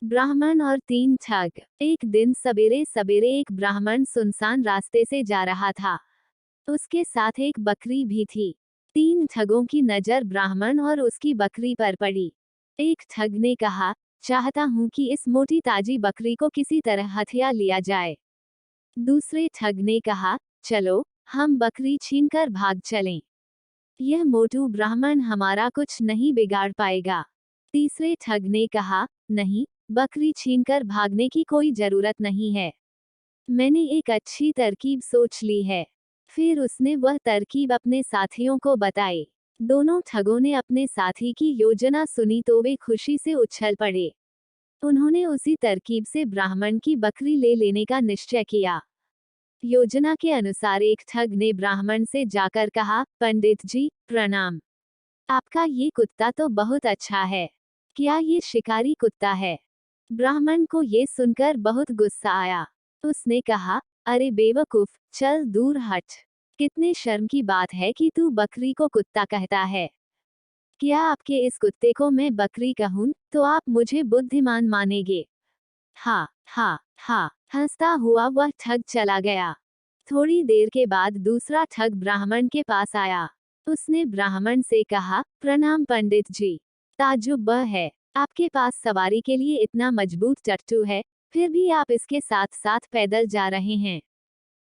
ब्राह्मण और तीन ठग। एक दिन सवेरे सवेरे एक ब्राह्मण सुनसान रास्ते से जा रहा था। उसके साथ एक बकरी भी थी। तीन ठगों की नजर ब्राह्मण और उसकी बकरी पर पड़ी। एक ठग ने कहा, चाहता हूं कि इस मोटी ताजी बकरी को किसी तरह हथिया लिया जाए। दूसरे ठग ने कहा, चलो हम बकरी छीनकर भाग चलें। यह मोटू ब्राह्मण हमारा कुछ नहीं बिगाड़ पाएगा। तीसरे ठग ने कहा, नहीं, बकरी छीनकर भागने की कोई जरूरत नहीं है। मैंने एक अच्छी तरकीब सोच ली है। फिर उसने वह तरकीब अपने साथियों को बताई। दोनों ठगों ने अपने साथी की योजना सुनी तो वे खुशी से उछल पड़े। उन्होंने उसी तरकीब से ब्राह्मण की बकरी ले लेने का निश्चय किया। योजना के अनुसार एक ठग ने ब्राह्मण से जाकर कहा, पंडित जी, प्रणाम। आपका ये कुत्ता तो बहुत अच्छा है। क्या ये शिकारी कुत्ता है? ब्राह्मण को ये सुनकर बहुत गुस्सा आया। उसने कहा, अरे बेवकूफ, चल दूर हट। कितने शर्म की बात है कि तू बकरी को कुत्ता कहता है। क्या आपके इस कुत्ते को मैं बकरी कहूं तो आप मुझे बुद्धिमान मानेंगे? हाँ हाँ हाँ, हंसता हुआ वह ठग चला गया। थोड़ी देर के बाद दूसरा ठग ब्राह्मण के पास आया। उसने ब्राह्मण से कहा, प्रणाम पंडित जी। ताज्जुब है, आपके पास सवारी के लिए इतना मजबूत टट्टू है, फिर भी आप इसके साथ साथ पैदल जा रहे हैं।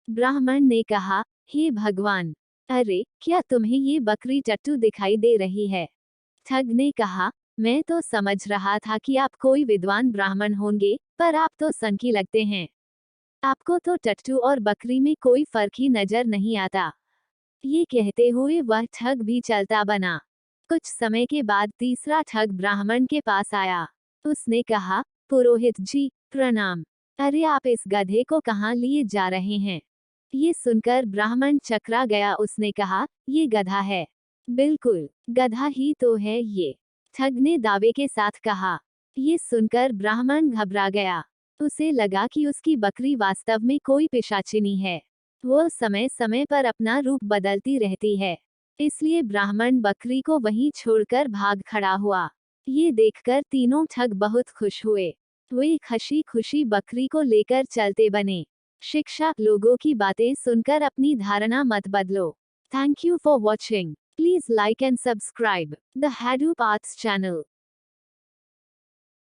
ब्राह्मण ने कहा, हे भगवान, अरे क्या तुम्हें ये बकरी टट्टू दिखाई दे रही है? ठग ने कहा, मैं तो समझ रहा था कि आप कोई विद्वान ब्राह्मण होंगे, पर आप तो सनकी लगते हैं। आपको तो टट्टू और बकरी में कोई फर्क ही नजर नहीं आता। ये कहते हुए वह ठग भी चलता बना। कुछ समय के बाद तीसरा ठग ब्राह्मण के पास आया। उसने कहा, पुरोहित जी, प्रणाम। अरे आप इस गधे को कहाँ लिए जा रहे हैं? ये सुनकर ब्राह्मण चकरा गया। उसने कहा, ये गधा है। बिल्कुल, गधा ही तो है ये, ठग ने दावे के साथ कहा। ये सुनकर ब्राह्मण घबरा गया। उसे लगा कि उसकी बकरी वास्तव में कोई पिशाचिनी है। वो समय समय पर अपना रूप बदलती रहती है। इसलिए ब्राह्मण बकरी को वहीं छोड़कर भाग खड़ा हुआ। ये देखकर तीनों ठग बहुत खुश हुए। वे खुशी खुशी बकरी को लेकर चलते बने। शिक्षा, लोगों की बातें सुनकर अपनी धारणा मत बदलो। Thank you for watching. Please like and subscribe the Hadoop arts channel.